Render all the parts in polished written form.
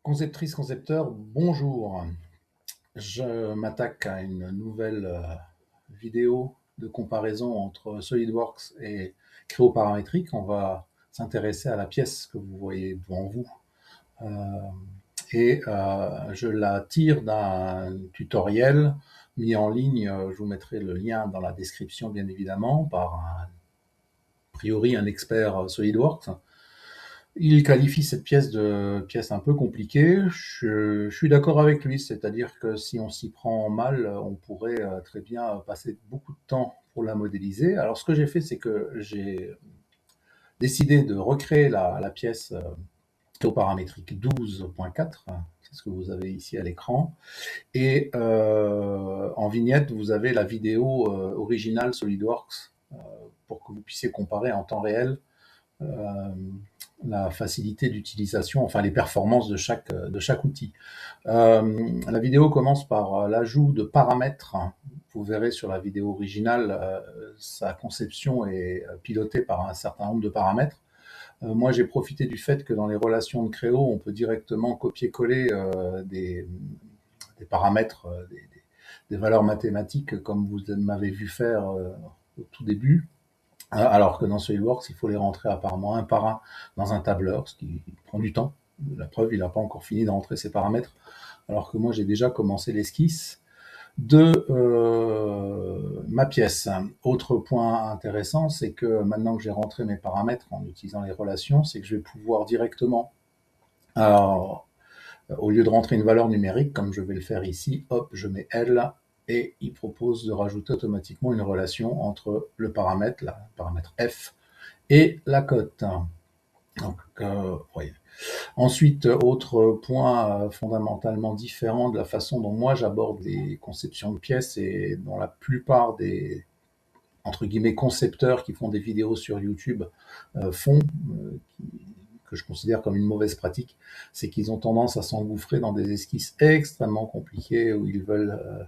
Conceptrice, concepteur, bonjour. Je m'attaque à une nouvelle vidéo de comparaison entre SolidWorks et Creo paramétrique. On va s'intéresser à la pièce que vous voyez devant vous. Je la tire d'un tutoriel mis en ligne. Je vous mettrai le lien dans la description, bien évidemment, par a priori un expert SolidWorks. Il qualifie cette pièce de pièce un peu compliquée. Je suis d'accord avec lui, c'est-à-dire que si on s'y prend mal, on pourrait très bien passer beaucoup de temps pour la modéliser. Alors ce que j'ai fait, c'est que j'ai décidé de recréer la pièce au paramétrique 12.4, c'est ce que vous avez ici à l'écran, et en vignette, vous avez la vidéo originale SolidWorks pour que vous puissiez comparer en temps réel euh, la facilité d'utilisation, enfin les performances de chaque outil. La vidéo commence par l'ajout de paramètres. Vous verrez sur la vidéo originale, sa conception est pilotée par un certain nombre de paramètres. Moi, j'ai profité du fait que dans les relations de Creo, on peut directement copier-coller des paramètres, des valeurs mathématiques, comme vous m'avez vu faire au tout début. Alors que dans SolidWorks, il faut les rentrer apparemment un par un dans un tableur, ce qui prend du temps. La preuve, il n'a pas encore fini de rentrer ses paramètres, alors que moi j'ai déjà commencé l'esquisse de ma pièce. Autre point intéressant, c'est que maintenant que j'ai rentré mes paramètres en utilisant les relations, c'est que je vais pouvoir directement, alors, au lieu de rentrer une valeur numérique, comme je vais le faire ici, hop, je mets L, et il propose de rajouter automatiquement une relation entre le paramètre F, et la cote. Donc, voyez. Ensuite, autre point fondamentalement différent de la façon dont moi j'aborde les conceptions de pièces et dont la plupart des entre guillemets concepteurs qui font des vidéos sur YouTube font, que je considère comme une mauvaise pratique, c'est qu'ils ont tendance à s'engouffrer dans des esquisses extrêmement compliquées où ils veulent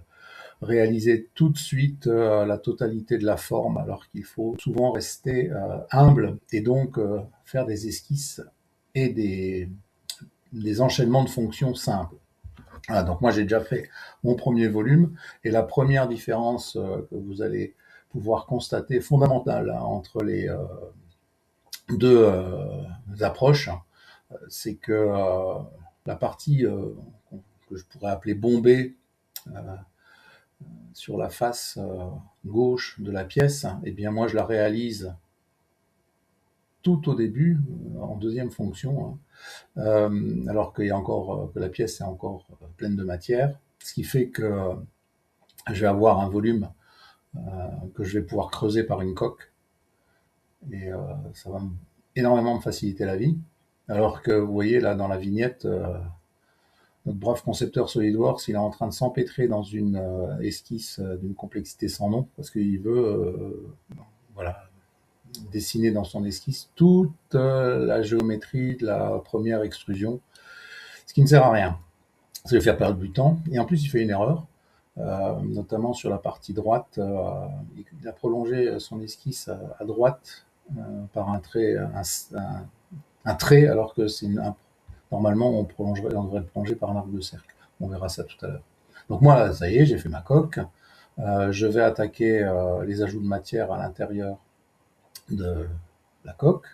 réaliser tout de suite la totalité de la forme, alors qu'il faut souvent rester humble et donc faire des esquisses et des enchaînements de fonctions simples. Voilà, donc moi j'ai déjà fait mon premier volume et la première différence que vous allez pouvoir constater fondamentale entre les deux approches, c'est que la partie que je pourrais appeler bombée sur la face gauche de la pièce, eh bien moi je la réalise tout au début, en deuxième fonction, alors qu'il y a encore que la pièce est encore pleine de matière, ce qui fait que je vais avoir un volume que je vais pouvoir creuser par une coque, et ça va énormément me faciliter la vie. Alors que vous voyez là dans la vignette, notre brave concepteur SolidWorks, il est en train de s'empêtrer dans une esquisse d'une complexité sans nom, parce qu'il veut voilà, dessiner dans son esquisse toute la géométrie de la première extrusion, ce qui ne sert à rien. Ça lui fait perdre du temps. Et en plus, il fait une erreur, notamment sur la partie droite. Il a prolongé son esquisse à droite par un trait, un trait, alors que normalement on devrait le prolonger par un arc de cercle. On verra ça tout à l'heure. Donc moi, là, ça y est, j'ai fait ma coque. Je vais attaquer les ajouts de matière à l'intérieur de la coque.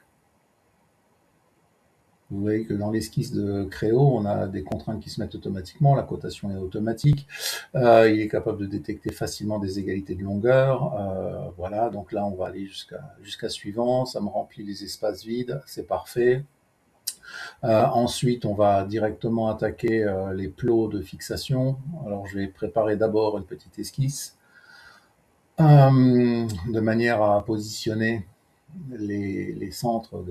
Vous voyez que dans l'esquisse de Creo, on a des contraintes qui se mettent automatiquement, la cotation est automatique, il est capable de détecter facilement des égalités de longueur, voilà, donc là on va aller jusqu'à suivant, ça me remplit les espaces vides, c'est parfait. Ensuite, on va directement attaquer les plots de fixation. Alors je vais préparer d'abord une petite esquisse, de manière à positionner les centres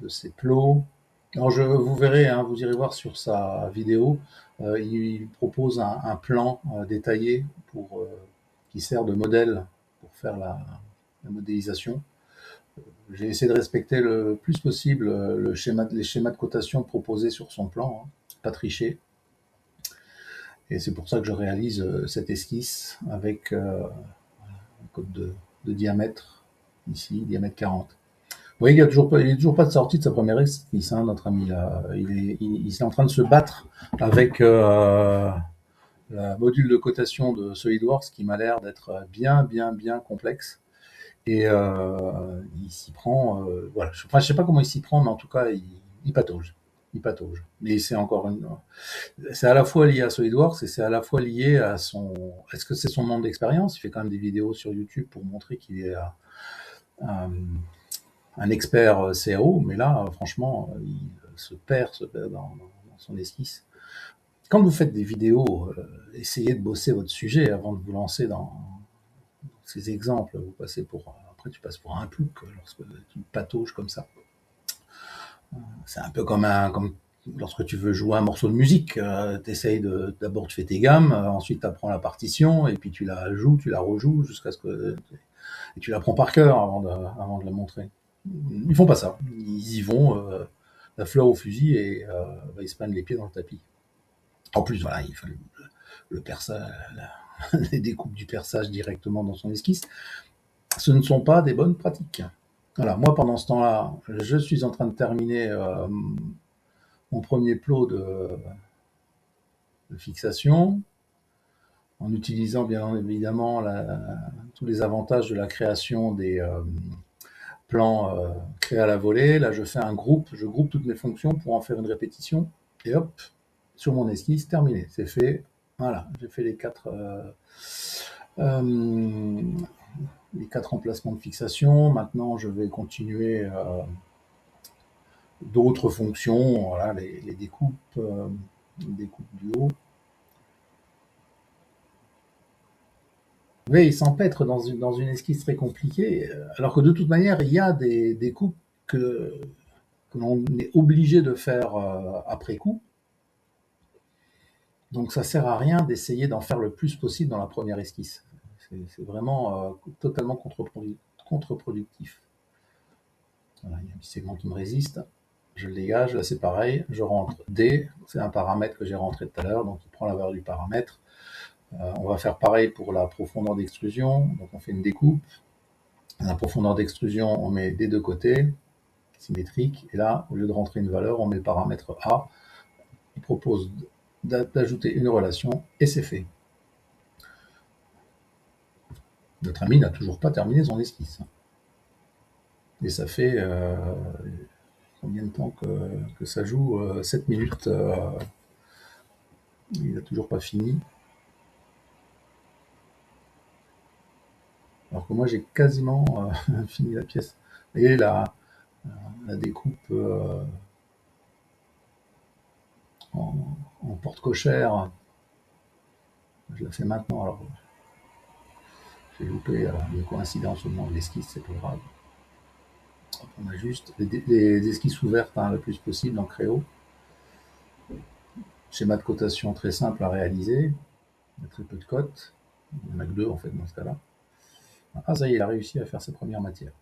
de ces plots. Alors vous verrez, hein, vous irez voir sur sa vidéo, il propose un plan détaillé qui sert de modèle pour faire la modélisation. J'ai essayé de respecter le plus possible les schémas de cotation proposés sur son plan, hein, pas tricher. Et c'est pour ça que je réalise cette esquisse avec un code de diamètre, ici, diamètre 40. Oui, il est toujours pas de sortie de sa première esquisse, hein, notre ami là. Il est en train de se battre avec la module de cotation de SolidWorks qui m'a l'air d'être bien, bien, bien complexe. Et il s'y prend. Voilà. Enfin, je sais pas comment il s'y prend, mais en tout cas, il patauge. Il patauge. Mais c'est encore une. C'est à la fois lié à SolidWorks et c'est à la fois lié à son. Est-ce que c'est son nombre d'expérience? Il fait quand même des vidéos sur YouTube pour montrer qu'il est un, un expert CAO, mais là, franchement, il se perd dans son esquisse. Quand vous faites des vidéos, essayez de bosser votre sujet avant de vous lancer dans ces exemples. Vous passez pour, après, tu passes pour un plouc lorsque tu patauges comme ça. C'est un peu comme lorsque tu veux jouer un morceau de musique. D'abord, tu fais tes gammes, ensuite, tu apprends la partition, et puis tu la joues, tu la rejoues jusqu'à ce que. Et tu l'apprends par cœur avant de la montrer. Ils font pas ça. Ils y vont la fleur au fusil et ils se prennent les pieds dans le tapis. En plus, voilà, il faut le perçage, les découpes du perçage directement dans son esquisse. Ce ne sont pas des bonnes pratiques. Voilà, moi pendant ce temps-là, je suis en train de terminer mon premier plot de fixation en utilisant bien évidemment tous les avantages de la création des plans créés à la volée. Là, je fais un groupe, je groupe toutes mes fonctions pour en faire une répétition et hop, sur mon esquisse, terminé, c'est fait. Voilà, j'ai fait euh, les quatre emplacements de fixation. Maintenant, je vais continuer d'autres fonctions, voilà, les découpes du haut. Oui, il s'empêtre dans une esquisse très compliquée, alors que de toute manière, il y a des découpes que l'on est obligé de faire après coup. Donc ça sert à rien d'essayer d'en faire le plus possible dans la première esquisse. C'est vraiment totalement contre-productif. Voilà, il y a un petit segment qui me résiste. Je le dégage, là c'est pareil, je rentre D, c'est un paramètre que j'ai rentré tout à l'heure, donc il prend la valeur du paramètre. On va faire pareil pour la profondeur d'extrusion, donc on fait une découpe. La profondeur d'extrusion, on met des deux côtés, symétrique, et là, au lieu de rentrer une valeur, on met le paramètre A. Il propose d'ajouter une relation, et c'est fait. Notre ami n'a toujours pas terminé son esquisse. Et ça fait combien de temps que ça joue 7 minutes. Il n'a toujours pas fini. Alors que moi, j'ai quasiment fini la pièce. Et la découpe en porte cochère, je la fais maintenant. Alors, j'ai loupé une coïncidence au moment de l'esquisse, c'est pas grave. On a juste les esquisses ouvertes le plus possible en Créo. Schéma de cotation très simple à réaliser. Il y a très peu de cotes. Il n'y en a que deux en fait dans ce cas-là. Ah, ça y est, il a réussi à faire ses premières matières.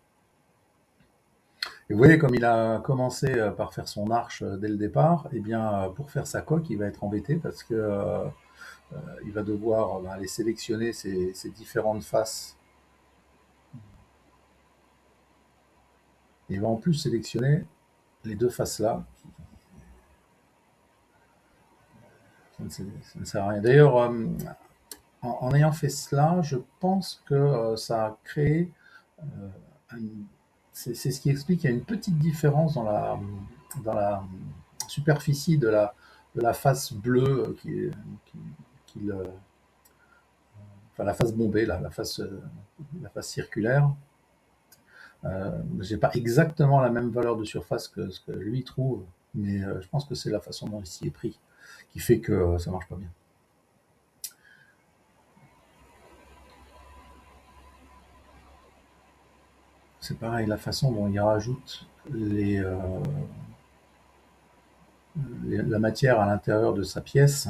Et vous voyez, comme il a commencé par faire son arche dès le départ, eh bien, pour faire sa coque, il va être embêté parce que il va devoir aller sélectionner ses différentes faces. Et il va en plus sélectionner les deux faces là. Ça ne sert à rien. D'ailleurs, en ayant fait cela, je pense que ça a créé c'est ce qui explique qu'il y a une petite différence dans la superficie de la face bleue qui enfin la face bombée, la face circulaire. J'ai pas exactement la même valeur de surface que ce que lui trouve, mais je pense que c'est la façon dont il s'y est pris qui fait que ça marche pas bien. C'est pareil, la façon dont il rajoute la matière à l'intérieur de sa pièce,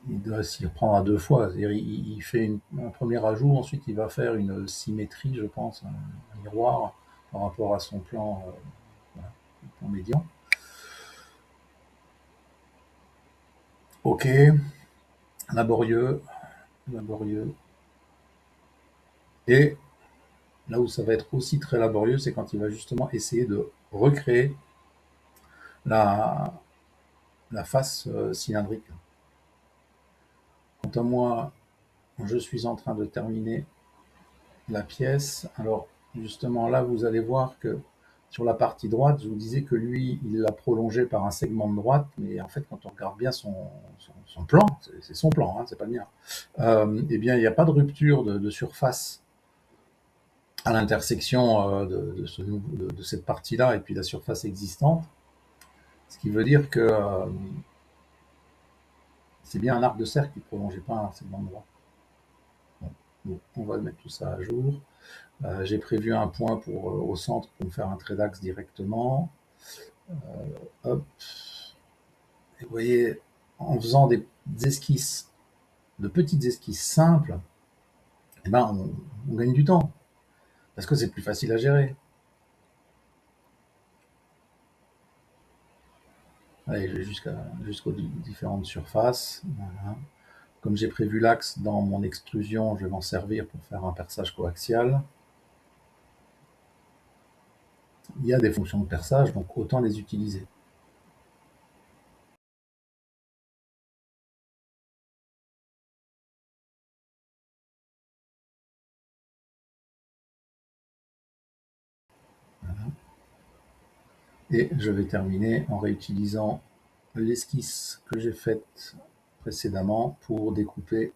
il doit s'y reprendre à deux fois. C'est-à-dire, il fait un premier ajout, ensuite il va faire une symétrie, je pense, un miroir par rapport à son plan, voilà, plan médian. Ok, laborieux, laborieux. Et Là où ça va être aussi très laborieux, c'est quand il va justement essayer de recréer la, la face cylindrique. Quant à moi, je suis en train de terminer la pièce. Alors, justement, là, vous allez voir que sur la partie droite, je vous disais que lui, il l'a prolongé par un segment de droite, mais en fait, quand on regarde bien son plan, c'est son plan, hein, c'est pas le mien, eh bien, il n'y a pas de rupture de surface à l'intersection de cette partie-là et puis la surface existante, ce qui veut dire que c'est bien un arc de cercle qui prolongeait pas un segment de droite. Bon, on va mettre tout ça à jour. J'ai prévu un point au centre pour me faire un trait d'axe directement. Hop. Et vous voyez, en faisant des esquisses, de petites esquisses simples, eh ben, on gagne du temps. Parce que c'est plus facile à gérer. Allez, je vais jusqu'aux différentes surfaces. Voilà. Comme j'ai prévu l'axe dans mon extrusion, je vais m'en servir pour faire un perçage coaxial. Il y a des fonctions de perçage, donc autant les utiliser. Et je vais terminer en réutilisant l'esquisse que j'ai faite précédemment pour découper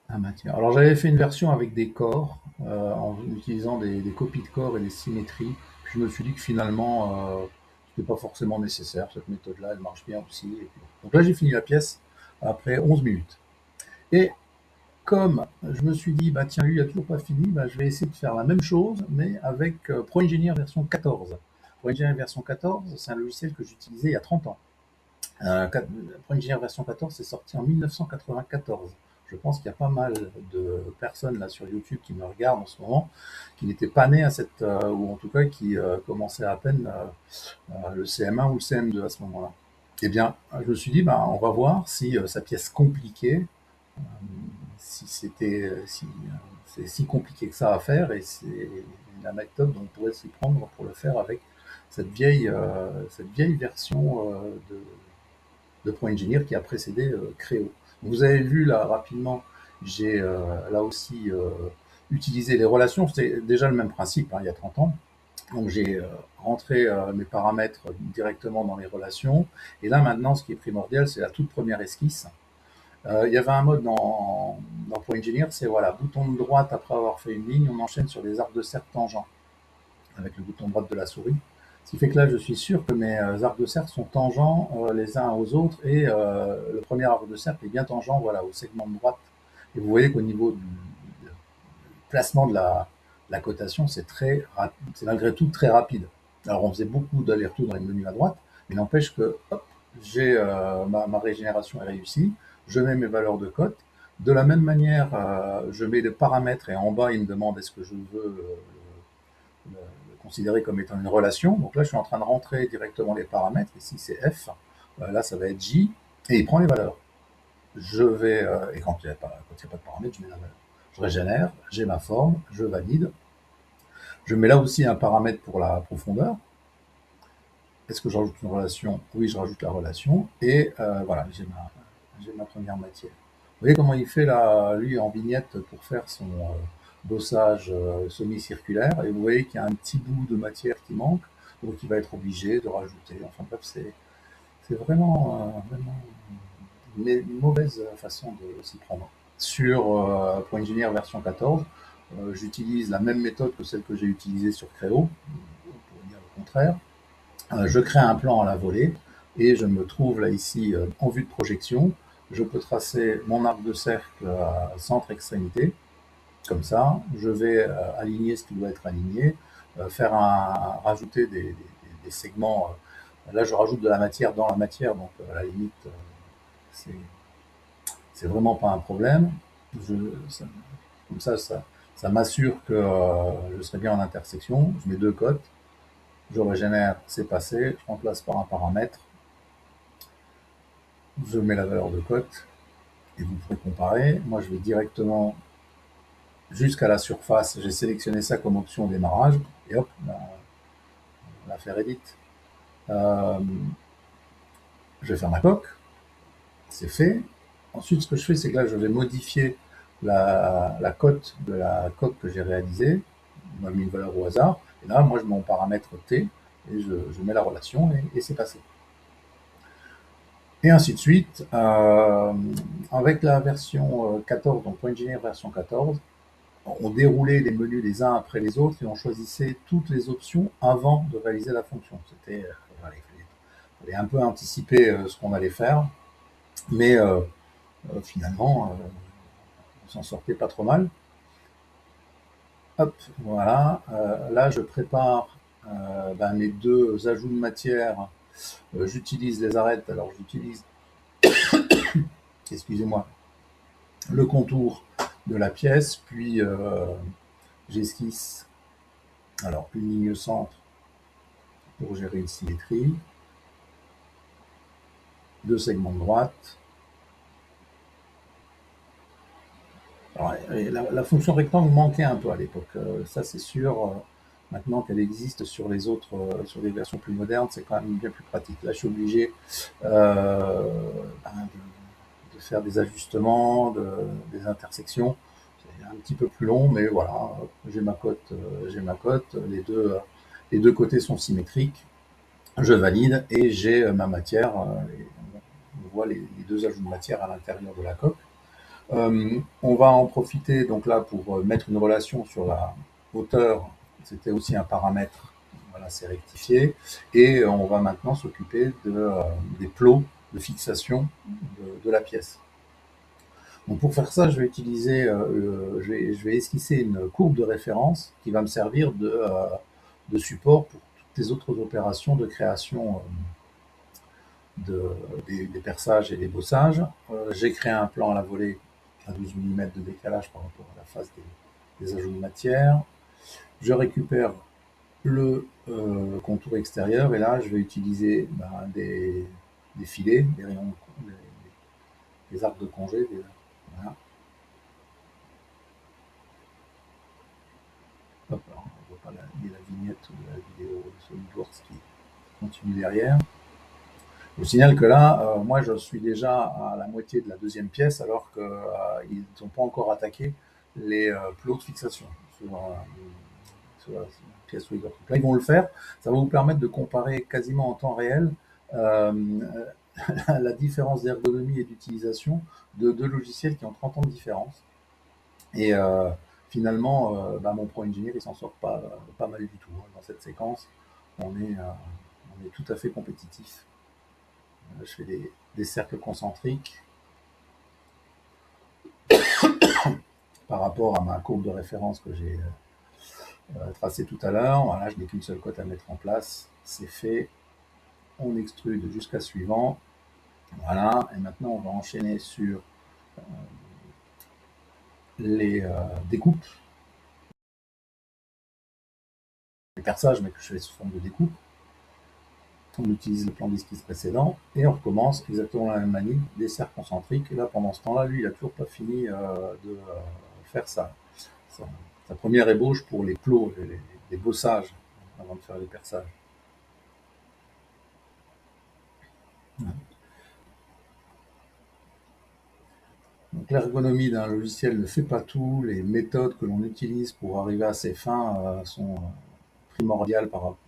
la matière. Alors j'avais fait une version avec des corps, en utilisant des copies de corps et des symétries. Puis je me suis dit que finalement, c'était pas forcément nécessaire. Cette méthode-là, elle marche bien aussi. Et puis, donc là, j'ai fini la pièce après 11 minutes. Et comme je me suis dit, bah tiens, lui, il a toujours pas fini, bah, je vais essayer de faire la même chose, mais avec ProEngineer version 14. ProEngineer version 14, c'est un logiciel que j'utilisais il y a 30 ans. ProEngineer version 14, c'est sorti en 1994. Je pense qu'il y a pas mal de personnes là sur YouTube qui me regardent en ce moment, qui n'étaient pas nées à cette, ou en tout cas qui commençaient à peine le CM1 ou le CM2 à ce moment-là. Eh bien, je me suis dit, bah, on va voir si sa pièce compliquée, si c'est si compliqué que ça à faire, et c'est la méthode dont on pourrait s'y prendre pour le faire avec cette vieille version de ProEngineer qui a précédé Creo. Vous avez vu là rapidement, j'ai là aussi utilisé les relations, c'était déjà le même principe hein, il y a 30 ans. Donc j'ai rentré mes paramètres directement dans les relations. Et là maintenant, ce qui est primordial, c'est la toute première esquisse. Il y avait un mode dans ProEngineer, c'est voilà, bouton de droite après avoir fait une ligne, on enchaîne sur des arcs de cercle tangents avec le bouton droite de la souris. Ce qui fait que là, je suis sûr que mes arcs de cercle sont tangents les uns aux autres et le premier arc de cercle est bien tangent voilà, au segment de droite. Et vous voyez qu'au niveau du placement de la cotation, c'est malgré tout très rapide. Alors on faisait beaucoup d'allers-retours dans les menus à droite, mais n'empêche que hop, j'ai ma régénération est réussie, je mets mes valeurs de cote. De la même manière, je mets des paramètres et en bas, il me demande est-ce que je veux le considérer comme étant une relation. Donc là, je suis en train de rentrer directement les paramètres. Ici, c'est F. Là, ça va être J. Et il prend les valeurs. Je vais, et quand il n'y a, pas de paramètres, je mets la valeur. Je régénère, j'ai ma forme, je valide. Je mets là aussi un paramètre pour la profondeur. Est-ce que je rajoute une relation? Oui, je rajoute la relation. Et voilà, j'ai ma première matière. Vous voyez comment il fait là, lui, en vignette pour faire son dossage semi-circulaire. Et vous voyez qu'il y a un petit bout de matière qui manque. Donc il va être obligé de rajouter. Enfin bref, c'est vraiment une mauvaise façon de s'y prendre. Sur ProEngineer version 14, j'utilise la même méthode que celle que j'ai utilisée sur Creo, pour dire le contraire. Je crée un plan à la volée et je me trouve là ici en vue de projection. Je peux tracer mon arc de cercle à centre extrémité, comme ça. Je vais aligner ce qui doit être aligné, rajouter des segments. Là, je rajoute de la matière dans la matière, donc à la limite, c'est c'est vraiment pas un problème. Je, ça, comme ça m'assure que je serai bien en intersection. Je mets deux cotes, je régénère, c'est passé, je remplace par un paramètre, je mets la valeur de cote et vous pourrez comparer. Moi, je vais directement jusqu'à la surface. J'ai sélectionné ça comme option démarrage, et hop, l'affaire est dite. Je vais faire ma coque, c'est fait. Ensuite, ce que je fais, c'est que là, je vais modifier la cote de la coque que j'ai réalisée. On m'a mis une valeur au hasard. Et là, moi, je mets mon paramètre T et je mets la relation et c'est passé. Et ainsi de suite. Avec la version 14, donc PointEngineer version 14, on déroulait les menus les uns après les autres et on choisissait toutes les options avant de réaliser la fonction. Voilà, il fallait un peu anticiper ce qu'on allait faire, mais finalement, on s'en sortait pas trop mal. Hop, voilà. Là, je prépare mes deux ajouts de matière. J'utilise les arêtes. Alors, j'utilise, excusez-moi, le contour de la pièce, puis j'esquisse alors une ligne centre pour gérer une symétrie, deux segments de droite. Alors, la fonction rectangle manquait un peu à l'époque, ça c'est sûr. Maintenant qu'elle existe sur les autres, sur les versions plus modernes, c'est quand même bien plus pratique. Là, je suis obligé de faire des ajustements, des intersections. C'est un petit peu plus long, mais voilà, j'ai ma cote, les deux côtés sont symétriques. Je valide et j'ai ma matière. On voit les deux ajouts de matière à l'intérieur de la coque. On va en profiter donc là pour mettre une relation sur la hauteur. C'était aussi un paramètre. Voilà, c'est rectifié. Et on va maintenant s'occuper des plots de fixation de la pièce. Donc pour faire ça, je vais utiliser, je vais esquisser une courbe de référence qui va me servir de support pour toutes les autres opérations de création des perçages et des bossages. J'ai créé un plan à la volée à 12 mm de décalage par rapport à la phase des ajouts de matière. Je récupère le contour extérieur et là je vais utiliser des filets, des rayons, des arcs de congé. Voilà. Hop, alors, on ne voit pas la vignette de la vidéo de SolidWorks qui continue derrière. Je vous signale que là, moi, je suis déjà à la moitié de la deuxième pièce, alors qu'ils n'ont pas encore attaqué les plots de fixation sur la pièce SolidWorks. Là, ils vont le faire. Ça va vous permettre de comparer quasiment en temps réel euh, la différence d'ergonomie et d'utilisation de deux logiciels qui ont 30 ans de différence. Et finalement, mon ProEngineer, il s'en sort pas mal du tout. Dans cette séquence, on est tout à fait compétitif. Je fais des cercles concentriques par rapport à ma courbe de référence que j'ai tracée tout à l'heure. Voilà, je n'ai qu'une seule cote à mettre en place. C'est fait. On extrude jusqu'à suivant. Voilà. Et maintenant, on va enchaîner sur les découpes. Les perçages, mais que je fais sous forme de découpe. On utilise le plan d'esquisse précédent et on recommence exactement la même manière, des cercles concentriques. Et là, pendant ce temps-là, lui, il n'a toujours pas fini de faire sa première ébauche pour les plots, les bossages, avant de faire les perçages. Donc l'ergonomie d'un logiciel ne fait pas tout. Les méthodes que l'on utilise pour arriver à ces fins sont primordiales pour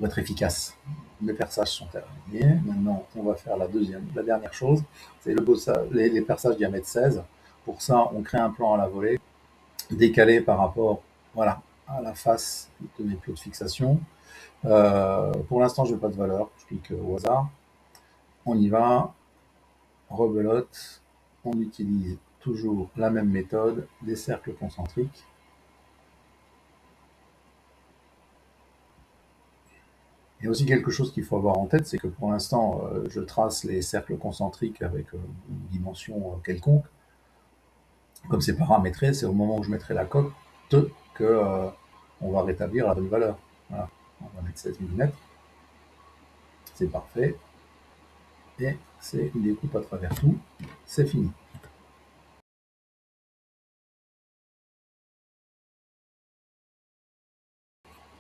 être efficace. Les perçages sont terminés. Maintenant, on va faire la dernière chose, c'est les perçages diamètre 16. Pour ça, on crée un plan à la volée, décalé par rapport, voilà, à la face de mes plots de fixation. Pour l'instant, je n'ai pas de valeur, je clique au hasard. On y va, rebelote. On utilise toujours la même méthode, des cercles concentriques. Il y a aussi quelque chose qu'il faut avoir en tête, c'est que pour l'instant, je trace les cercles concentriques avec une dimension quelconque. Comme c'est paramétré, c'est au moment où je mettrai la coque que on va rétablir la bonne valeur. Voilà. On va mettre 16 mm. C'est parfait. Et c'est une découpe à travers tout. C'est fini.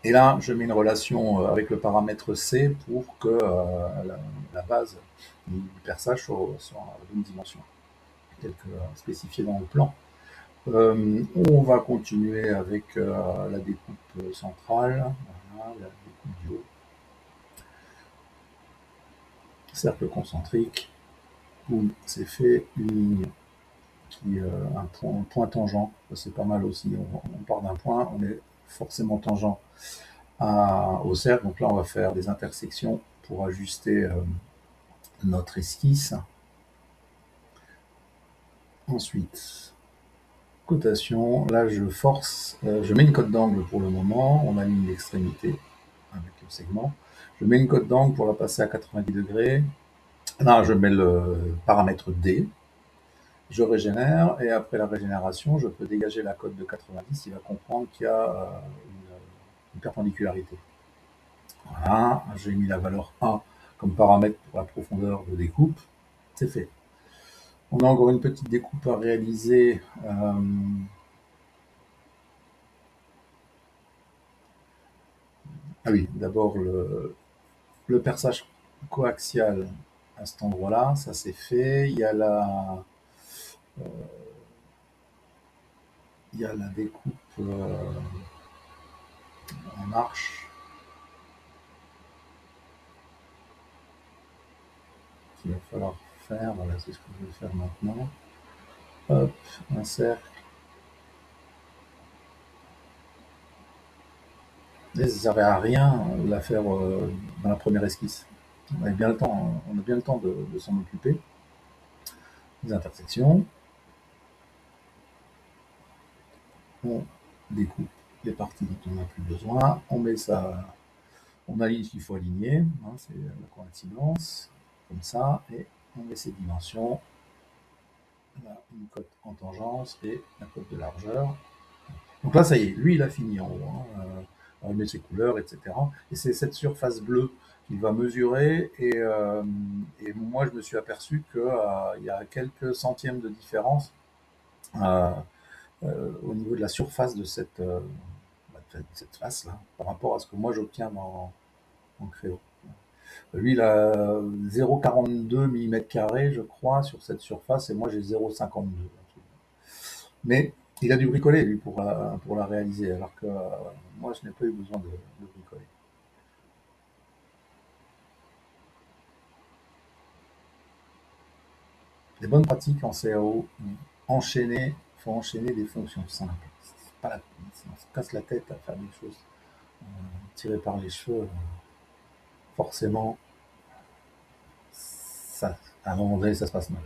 Et là, je mets une relation avec le paramètre C pour que la base du perçage soit à la bonne dimension, telle que spécifiée dans le plan. On va continuer avec la découpe centrale, voilà, la découpe du haut, cercle concentrique, boum, c'est fait, une ligne qui un point tangent, c'est pas mal aussi, on part d'un point, on est forcément tangent au cercle, donc là on va faire des intersections pour ajuster notre esquisse. Ensuite, cotation, là je force, je mets une cote d'angle pour le moment, on aligne l'extrémité avec le segment. Je mets une cote d'angle pour la passer à 90 degrés. Là, je mets le paramètre D, je régénère, et après la régénération, je peux dégager la cote de 90, il va comprendre qu'il y a une perpendicularité. Voilà, j'ai mis la valeur A comme paramètre pour la profondeur de découpe, c'est fait. On a encore une petite découpe à réaliser. Ah oui, d'abord le perçage coaxial à cet endroit-là, ça c'est fait. Il y a la découpe en arche qu'il va falloir faire. Voilà, c'est ce que je vais faire maintenant. Hop, un cercle. Et ça ne servait à rien de la faire dans la première esquisse. On a bien le temps, on a bien le temps de s'en occuper. Les intersections. On découpe les parties dont on n'a plus besoin. On met ça, on aligne ce qu'il faut aligner. Hein, c'est la coïncidence. Comme ça. Et on met ces dimensions. Là, une cote en tangence et la cote de largeur. Donc là, ça y est, lui, il a fini en haut. Hein, il met ses couleurs, etc. Et c'est cette surface bleue qu'il va mesurer. Et moi, je me suis aperçu qu'il y a quelques centièmes de différence euh, au niveau de la surface de cette face-là par rapport à ce que moi j'obtiens en créo. Lui, il a 0,42 mm², je crois, sur cette surface, et moi j'ai 0,52. Mais il a dû bricoler, lui, pour la réaliser, alors que moi, je n'ai pas eu besoin de bricoler. Les bonnes pratiques en CAO, il faut enchaîner des fonctions simples. Pas la, on se casse la tête à faire des choses tirées par les cheveux. Forcément, ça, à un moment donné, ça se passe mal.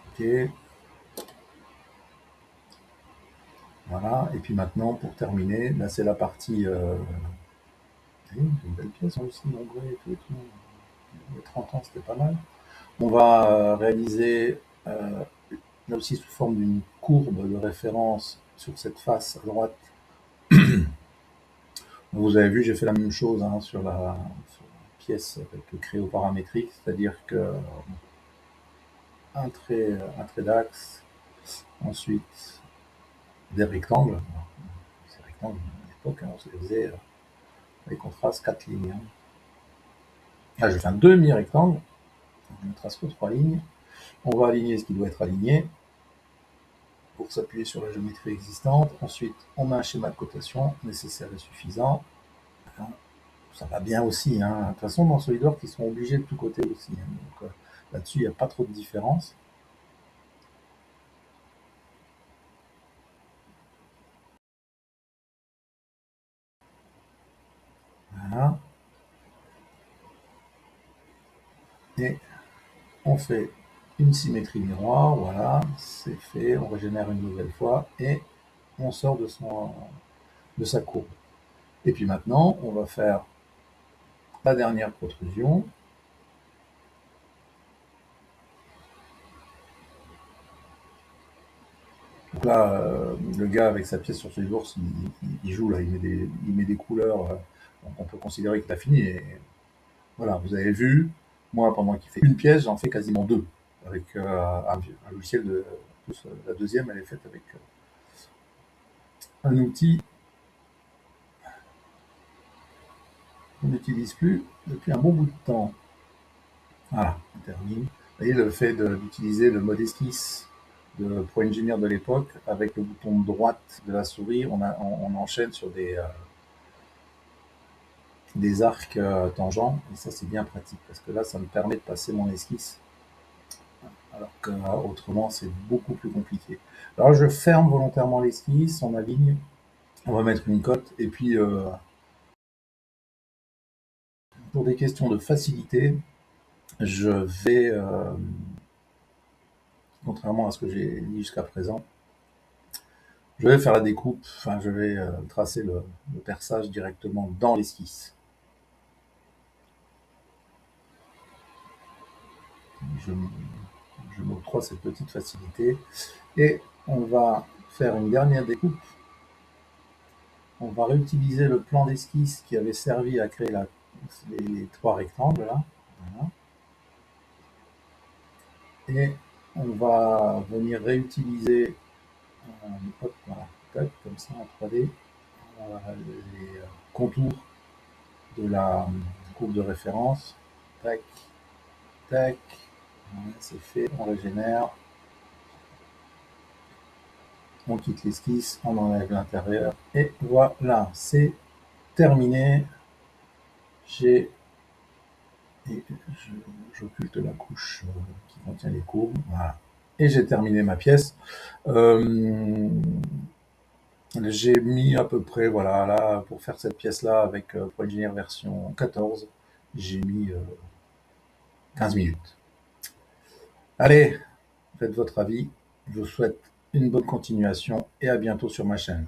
Ok, voilà. Et puis maintenant, pour terminer, là, c'est la partie. C'est une belle pièce, hein, aussi, nombreux et tout. Et tout. Il y a 30 ans, c'était pas mal. On va réaliser là aussi sous forme d'une courbe de référence sur cette face à droite. Vous avez vu, j'ai fait la même chose, hein, sur la pièce avec le créo paramétrique, c'est-à-dire que un trait d'axe, ensuite des rectangles. Ces rectangles, à l'époque, hein, on se les faisait avec contraste 4 lignes. Hein. Là, je fais un demi-rectangle, je ne trace que 3 lignes. On va aligner ce qui doit être aligné pour s'appuyer sur la géométrie existante. Ensuite, on met un schéma de cotation nécessaire et suffisant. Ça va bien aussi. Hein. De toute façon, dans SolidWorks, ils sont obligés de tout côté aussi. Hein. Donc là-dessus, il n'y a pas trop de différence. Voilà. Et on fait une symétrie miroir. Voilà, c'est fait. On régénère une nouvelle fois et on sort de sa courbe. Et puis maintenant, on va faire la dernière protrusion. Donc là, le gars avec sa pièce sur SolidWorks, il joue là, il met des couleurs. Donc on peut considérer qu'il a fini. Et voilà, vous avez vu, moi pendant qu'il fait une pièce, j'en fais quasiment deux avec un logiciel de plus. La deuxième, elle est faite avec un outil qu'on n'utilise plus depuis un bon bout de temps. Voilà, on termine. Vous voyez, le fait d'utiliser le mode esquisse de Pro Engineer de l'époque, avec le bouton de droite de la souris, on enchaîne sur des arcs tangents, et ça c'est bien pratique, parce que là ça me permet de passer mon esquisse, alors qu'autrement c'est beaucoup plus compliqué. Alors je ferme volontairement l'esquisse, on aligne, on va mettre une cote, et puis pour des questions de facilité, je vais, contrairement à ce que j'ai dit jusqu'à présent, je vais faire la découpe, enfin je vais tracer le perçage directement dans l'esquisse. Je, je m'octroie cette petite facilité. Et on va faire une dernière découpe. On va réutiliser le plan d'esquisse qui avait servi à créer les trois rectangles là. Voilà. Et on va venir réutiliser hop, voilà, tac, comme ça en 3D les contours de la courbe de référence. Tac, tac, voilà, c'est fait, on régénère, on quitte l'esquisse, on enlève l'intérieur et voilà, c'est terminé. J'ai et j'occulte la couche qui contient les courbes. Voilà. Et j'ai terminé ma pièce. Euh, j'ai mis à peu près, voilà, là, pour faire cette pièce-là avec Pro Engineer version 14, j'ai mis 15 minutes. Allez, faites votre avis. Je vous souhaite une bonne continuation et à bientôt sur ma chaîne.